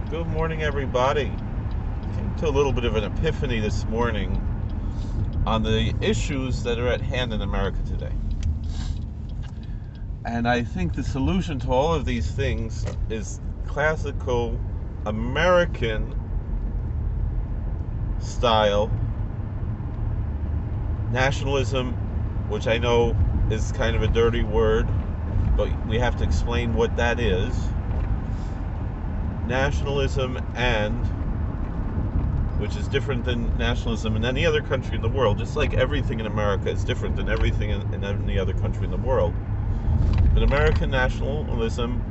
Good morning, everybody. Came to a little bit of an epiphany this morning on the issues that are at hand in America today. And I think the solution to all of these things is classical American style nationalism, which I know is kind of a dirty word, but we have to explain what that is. Nationalism, and which is different than nationalism in any other country in the world, just like everything in America is different than everything in any other country in the world. But American nationalism,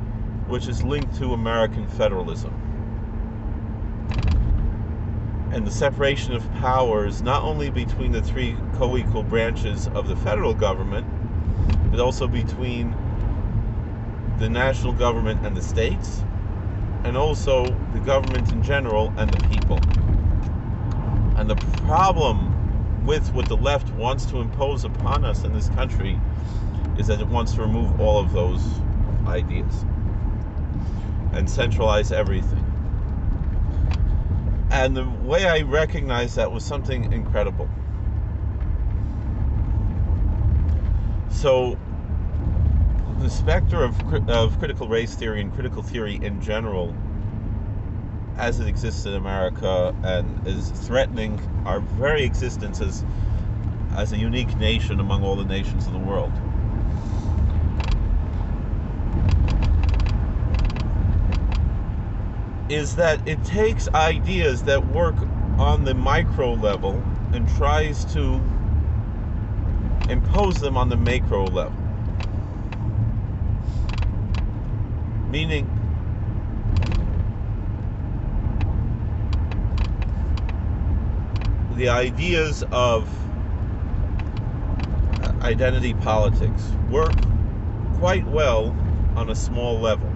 which is linked to American federalism. And the separation of powers, not only between the three co-equal branches of the federal government, but also between the national government and the states, and also the government in general and the people. And the problem with what the left wants to impose upon us in this country is that it wants to remove all of those ideas and centralize everything. And the way I recognized that was something incredible. So the specter of critical race theory and critical theory in general, as it exists in America and is threatening our very existence as a unique nation among all the nations of the world, is that it takes ideas that work on the micro level and tries to impose them on the macro level. Meaning, the ideas of identity politics work quite well on a small level,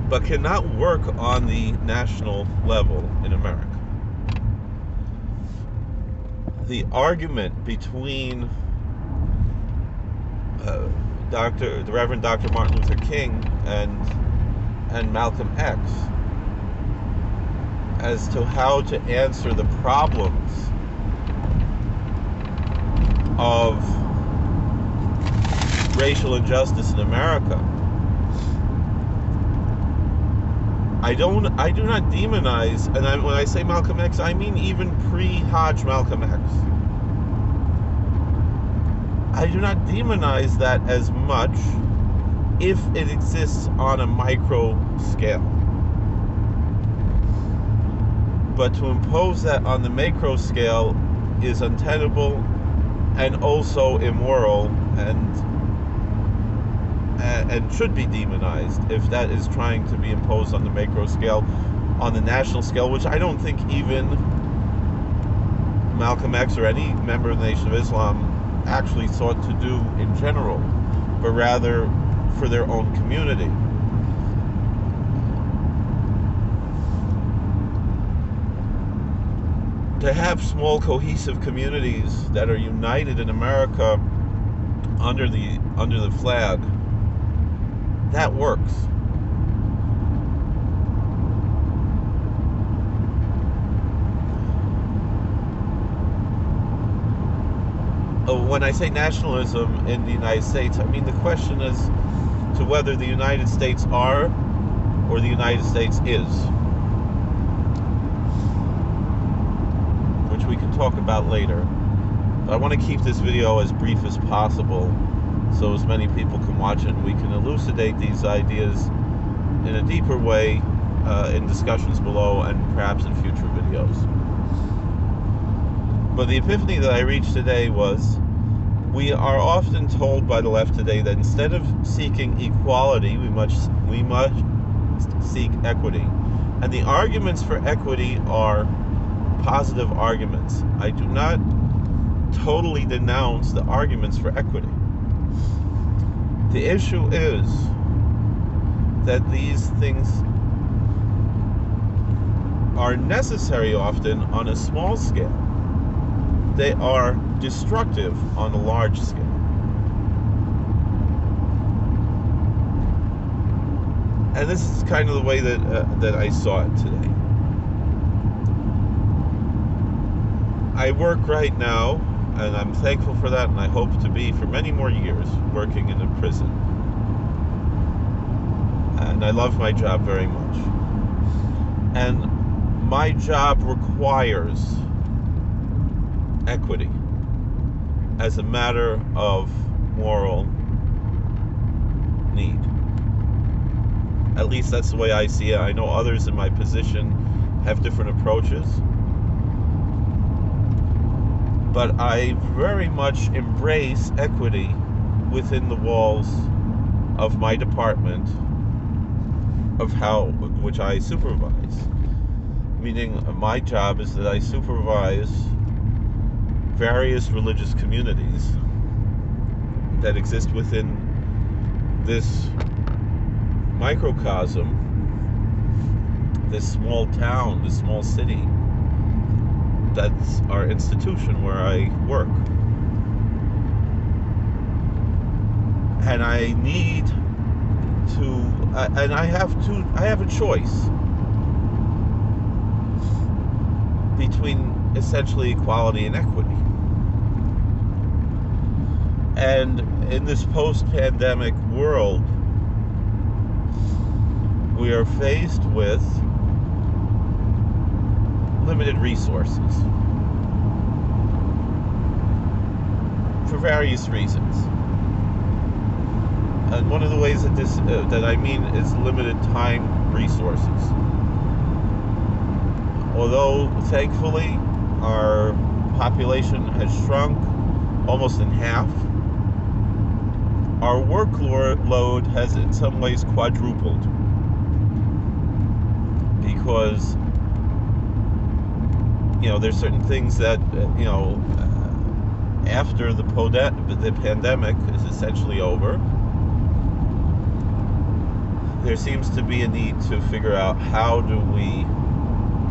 but cannot work on the national level in America. The argument between the Reverend Dr. Martin Luther King and Malcolm X as to how to answer the problems of racial injustice in America. I do not demonize, and when I say Malcolm X, I mean even pre-Hodge Malcolm X. I do not demonize that as much if it exists on a micro scale. But to impose that on the macro scale is untenable and also immoral and should be demonized if that is trying to be imposed on the macro scale. On the national scale, which I don't think even Malcolm X or any member of the Nation of Islam actually sought to do in general, but rather for their own community. To have small cohesive communities that are united in America under the flag, that works. When I say nationalism in the United States, I mean the question is to whether the United States are or the United States is, which we can talk about later. But I want to keep this video as brief as possible so as many people can watch it and we can elucidate these ideas in a deeper way in discussions below and perhaps in future videos. But the epiphany that I reached today was, we are often told by the left today that instead of seeking equality, we must seek equity. And the arguments for equity are positive arguments. I do not totally denounce the arguments for equity. The issue is that these things are necessary often on a small scale. They are destructive on a large scale. And this is kind of the way that I saw it today. I work right now, and I'm thankful for that, and I hope to be for many more years working in a prison. And I love my job very much. And my job requires equity as a matter of moral need. At least that's the way I see it. I know others in my position have different approaches. But I very much embrace equity within the walls of my department which I supervise. Meaning my job is that I supervise various religious communities that exist within this microcosm, this small town, this small city. That's our institution where I work. And I need to, and I have a choice between essentially equality and equity. And in this post-pandemic world, we are faced with limited resources for various reasons. And one of the ways that I mean is limited time resources. Although thankfully our population has shrunk almost in half, our workload has in some ways quadrupled, because there's certain things that after the pandemic is essentially over, there seems to be a need to figure out how do we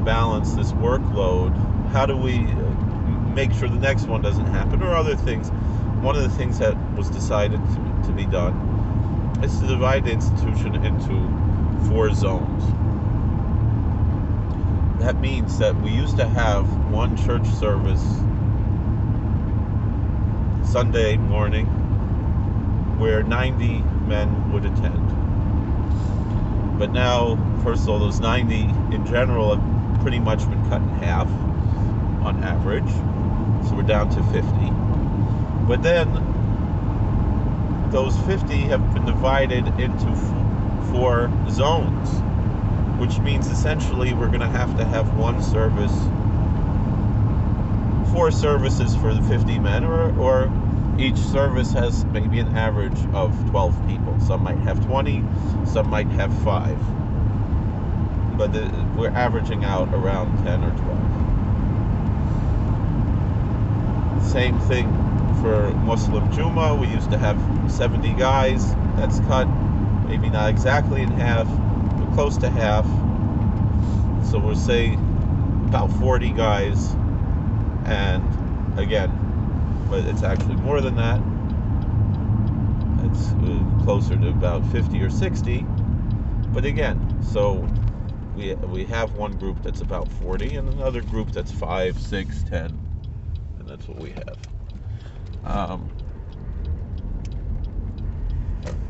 balance this workload, how do we make sure the next one doesn't happen, or other things. One of the things that was decided to be done is to divide the institution into 4 zones. That means that we used to have one church service Sunday morning where 90 men would attend. But now, first of all, those 90 in general have pretty much been cut in half on average. So we're down to 50. But then those 50 have been divided into 4 zones, which means essentially we're going to have one service, 4 services for the 50 men, or each service has maybe an average of 12 people. Some might have 20, some might have 5. But we're averaging out around 10 or 12. Same thing for Muslim Juma. We used to have 70 guys. That's cut maybe not exactly in half, but close to half. So we'll say about 40 guys, and again, but it's actually more than that. It's closer to about 50 or 60. But again, so we have one group that's about 40 and another group that's 5, 6, 10, and that's what we have.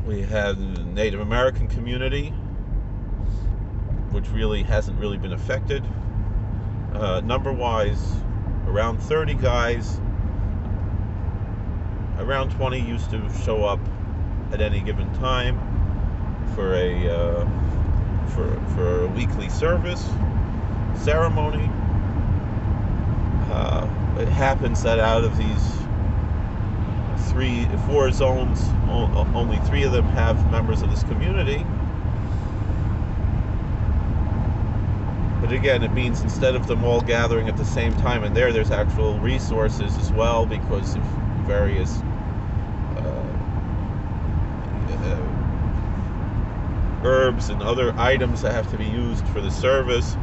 We have the Native American community, which really hasn't really been affected. Number-wise, around 30 guys. Around 20 used to show up at any given time for a weekly service ceremony. It happens that out of these 4 zones, only 3 of them have members of this community. But again, it means instead of them all gathering at the same time, and there's actual resources as well because of various herbs and other items that have to be used for the service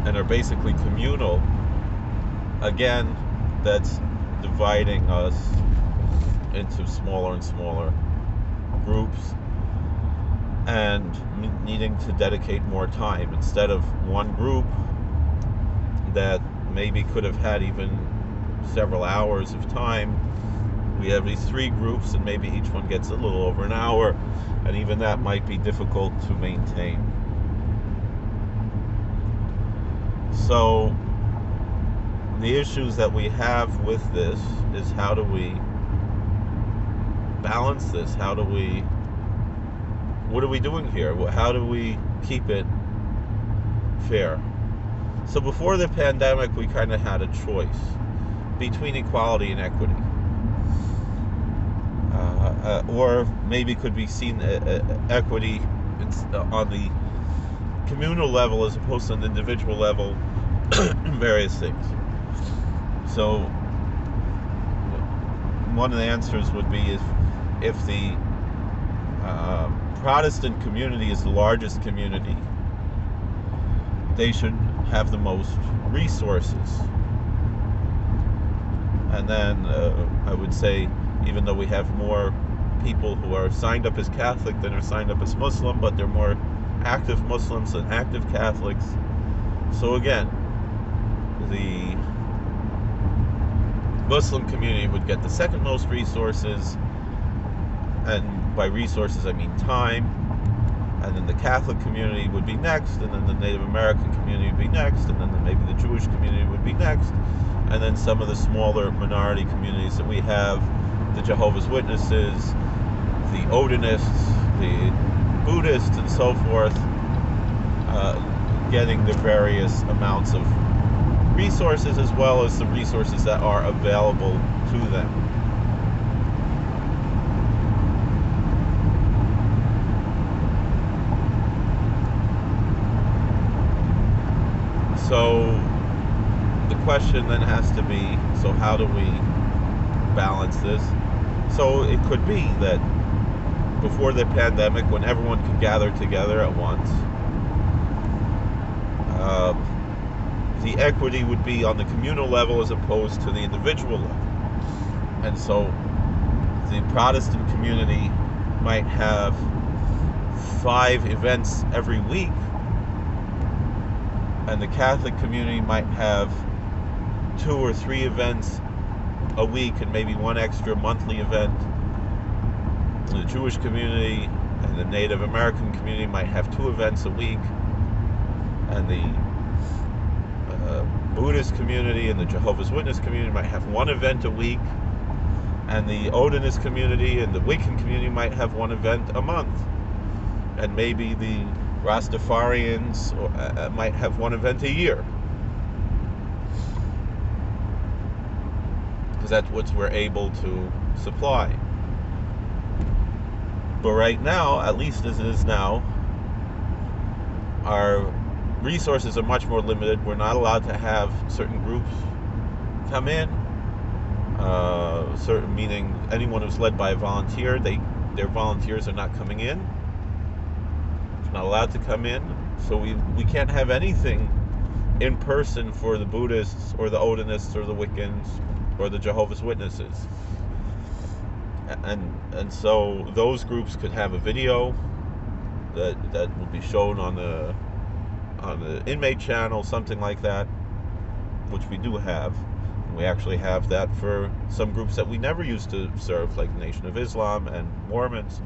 and are basically communal. Again, that's dividing us into smaller and smaller groups. and needing to dedicate more time. Instead of one group that maybe could have had even several hours of time, we have these three groups, and maybe each one gets a little over an hour, and even that might be difficult to maintain. So the issues that we have with this is, how do we balance this? What are we doing here? How do we keep it fair? So before the pandemic, we kind of had a choice between equality and equity. Or maybe could be seen equity on the communal level as opposed to an individual level, various things. So one of the answers would be, if the Protestant community is the largest community, they should have the most resources. And then I would say, even though we have more people who are signed up as Catholic than are signed up as Muslim, but they're more active Muslims than active Catholics. So again, the Muslim community would get the second most resources, and by resources I mean time, and then the Catholic community would be next, and then the Native American community would be next, and then maybe the Jewish community would be next, and then some of the smaller minority communities that we have, the Jehovah's Witnesses, the Odinists, the Buddhists, and so forth, getting the various amounts of resources, as well as the resources that are available to them. So the question then has to be, so how do we balance this? So it could be that before the pandemic, when everyone could gather together at once, the equity would be on the communal level as opposed to the individual level. And so the Protestant community might have 5 events every week, and the Catholic community might have 2 or 3 events a week and maybe 1 extra monthly event. The Jewish community and the Native American community might have 2 events a week, and the Buddhist community and the Jehovah's Witness community might have 1 event a week, and the Odinist community and the Wiccan community might have 1 event a month, and maybe the Rastafarians might have 1 event a year, because that's what we're able to supply. But right now, at least as it is now, our resources are much more limited. We're not allowed to have certain groups come in, certain meaning anyone who's led by a volunteer, their volunteers are not coming in. They're not allowed to come in. So we can't have anything in person for the Buddhists or the Odinists or the Wiccans or the Jehovah's Witnesses. And so those groups could have a video that will be shown on the inmate channel, something like that, which we do have. We actually have that for some groups that we never used to serve, like the Nation of Islam and Mormons,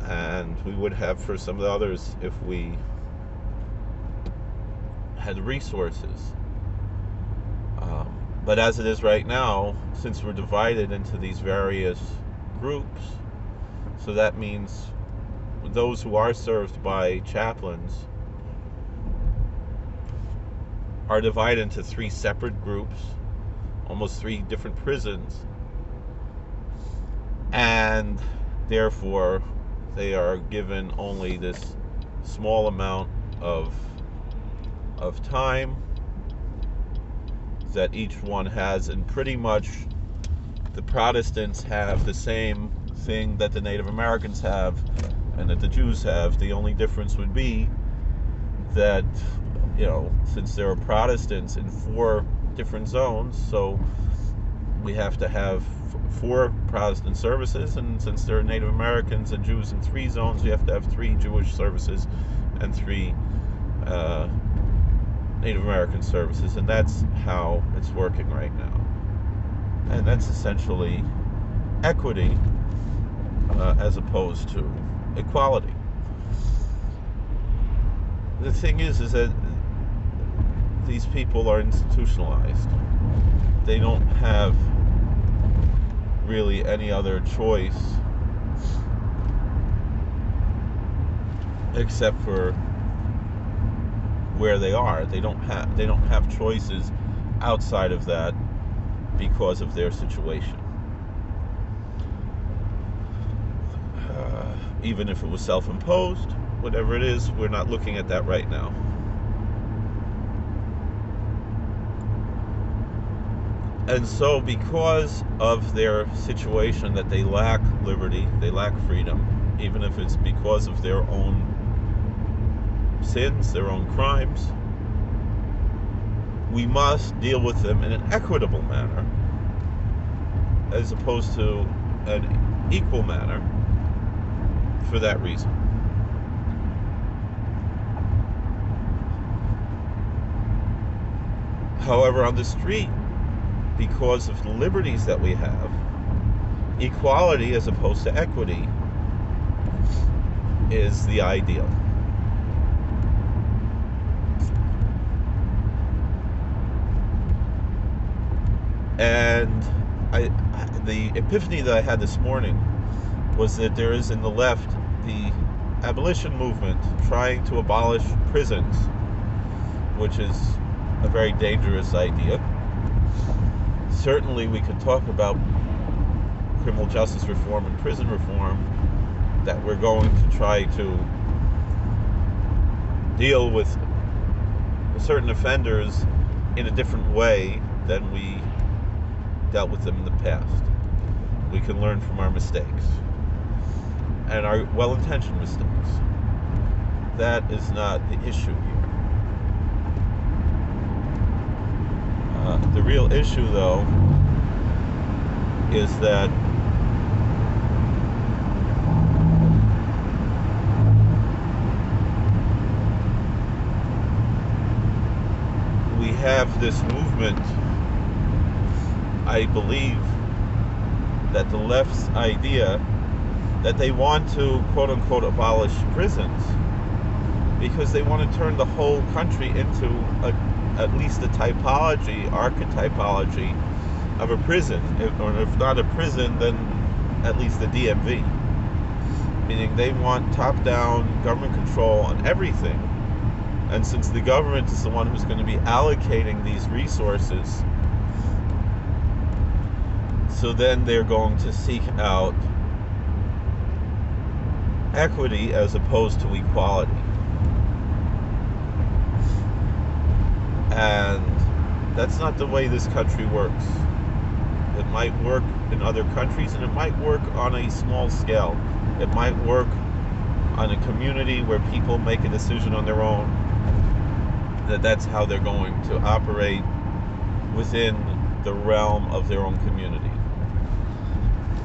and we would have for some of the others if we had resources. But as it is right now, since we're divided into these various groups, so that means those who are served by chaplains are divided into 3 separate groups, almost 3 different prisons, and therefore they are given only this small amount of time that each one has. And pretty much the Protestants have the same thing that the Native Americans have and that the Jews have. The only difference would be that, since there are Protestants in 4 different zones, so we have to have 4 Protestant services, and since there are Native Americans and Jews in 3 zones, we have to have 3 Jewish services and 3 Native American services, and that's how it's working right now. And that's essentially equity as opposed to equality. The thing is that these people are institutionalized. They don't have really any other choice except for where they are. They don't have choices outside of that because of their situation. Even if it was self-imposed, whatever it is, we're not looking at that right now. And so because of their situation that they lack liberty, they lack freedom, even if it's because of their own sins, their own crimes, we must deal with them in an equitable manner as opposed to an equal manner for that reason. However, on the street, because of the liberties that we have, equality as opposed to equity is the ideal. And the epiphany that I had this morning was that there is in the left the abolition movement trying to abolish prisons, which is a very dangerous idea. Certainly we could talk about criminal justice reform and prison reform, that we're going to try to deal with certain offenders in a different way than we dealt with them in the past. We can learn from our mistakes and our well-intentioned mistakes. That is not the issue here. The real issue, though, is that we have this movement, I believe, that the left's idea that they want to, quote-unquote, abolish prisons because they want to turn the whole country into at least a archetypology of a prison, or if not a prison, then at least the DMV. Meaning they want top-down government control on everything. And since the government is the one who's going to be allocating these resources, so then they're going to seek out equity as opposed to equality. And that's not the way this country works. It might work in other countries, and it might work on a small scale. It might work on a community where people make a decision on their own, that's how they're going to operate within the realm of their own community.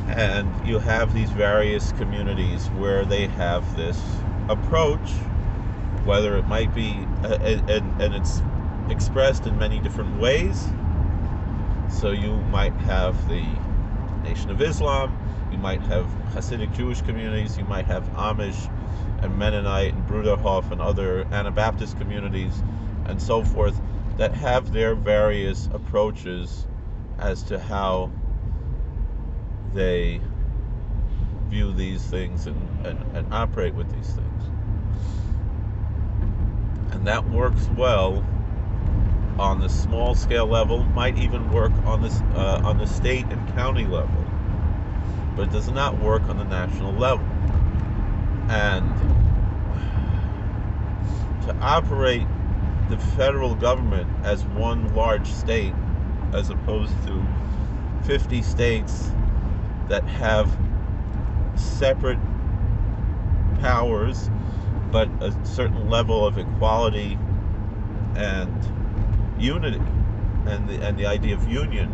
And you have these various communities where they have this approach, whether it might be, and it's expressed in many different ways. So you might have the Nation of Islam, you might have Hasidic Jewish communities, you might have Amish and Mennonite and Bruderhof and other Anabaptist communities and so forth that have their various approaches as to how they view these things and operate with these things. And that works well on the small scale level, might even work on the state and county level, but it does not work on the national level. And to operate the federal government as one large state, as opposed to 50 states that have separate powers, but a certain level of equality and unity, and the idea of union,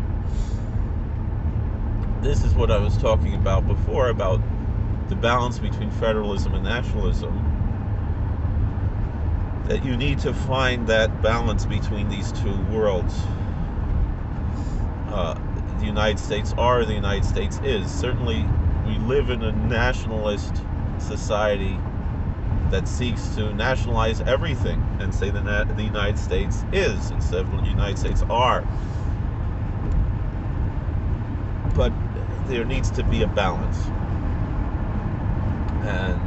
this is what I was talking about before, about the balance between federalism and nationalism, that you need to find that balance between these two worlds. The United States are, the United States is. Certainly, we live in a nationalist society that seeks to nationalize everything and say that the United States is instead of the United States are. But there needs to be a balance. And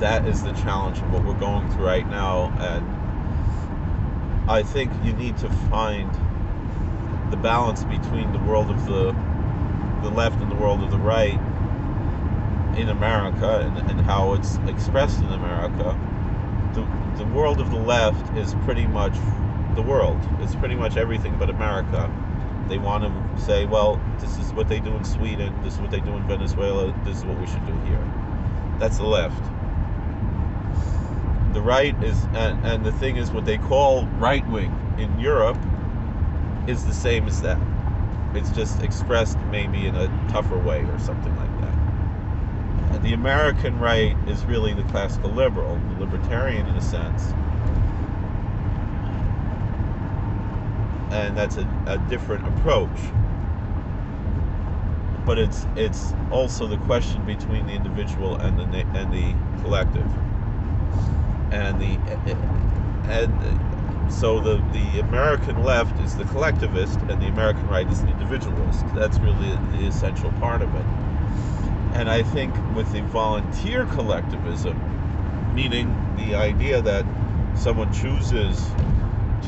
that is the challenge of what we're going through right now. And I think you need to find the balance between the world of the left and the world of the right in America, and how it's expressed in America. The world of the left is pretty much the world. It's pretty much everything but America. They want to say, well, this is what they do in Sweden, this is what they do in Venezuela, this is what we should do here. That's the left. The right is, and the thing is, what they call right wing in Europe is the same as that. It's just expressed maybe in a tougher way or something like that. The American right is really the classical liberal, the libertarian in a sense. And that's a different approach. But it's also the question between the individual and the collective. So the American left is the collectivist, and the American right is the individualist. That's really the essential part of it. And I think with the volunteer collectivism, meaning the idea that someone chooses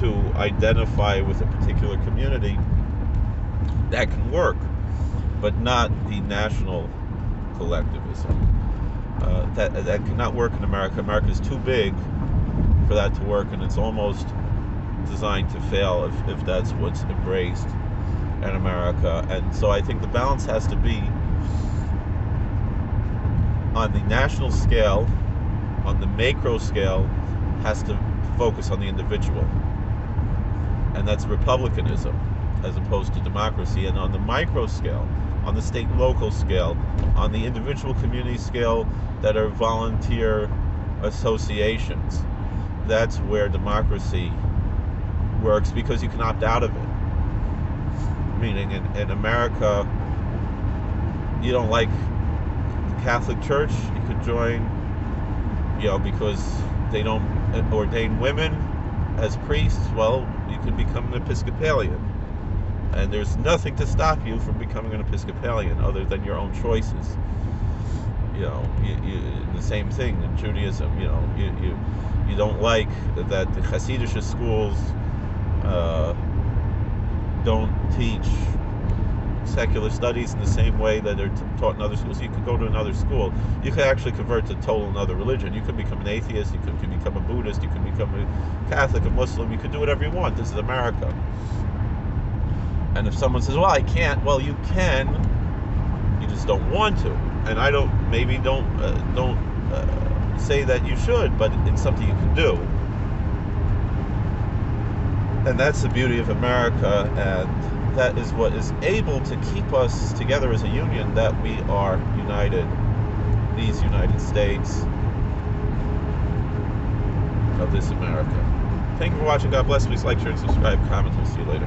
to identify with a particular community, that can work, but not the national collectivism. That cannot work in America. America is too big for that to work, and it's almost designed to fail if that's what's embraced in America. And so I think the balance has to be on the national scale, on the macro scale, has to focus on the individual. And that's republicanism as opposed to democracy. And on the micro scale, on the state and local scale, on the individual community scale that are volunteer associations, that's where democracy works, because you can opt out of it. Meaning in America, you don't like the Catholic Church, you could join, because they don't ordain women as priests. Well, you could become an Episcopalian. And there's nothing to stop you from becoming an Episcopalian other than your own choices. The same thing in Judaism. You don't like that the Hasidic schools don't teach secular studies in the same way that they're taught in other schools. You could go to another school. You could actually convert to total another religion. You could become an atheist. You could become a Buddhist. You could become a Catholic, a Muslim. You could do whatever you want. This is America. And if someone says, well, I can't, well, you can. You just don't want to. And I don't say that you should, but it's something you can do. And that's the beauty of America, and that is what is able to keep us together as a union, that we are united, these United States of this America. Thank you for watching. God bless. Please like, share, and subscribe. Comment. We'll see you later.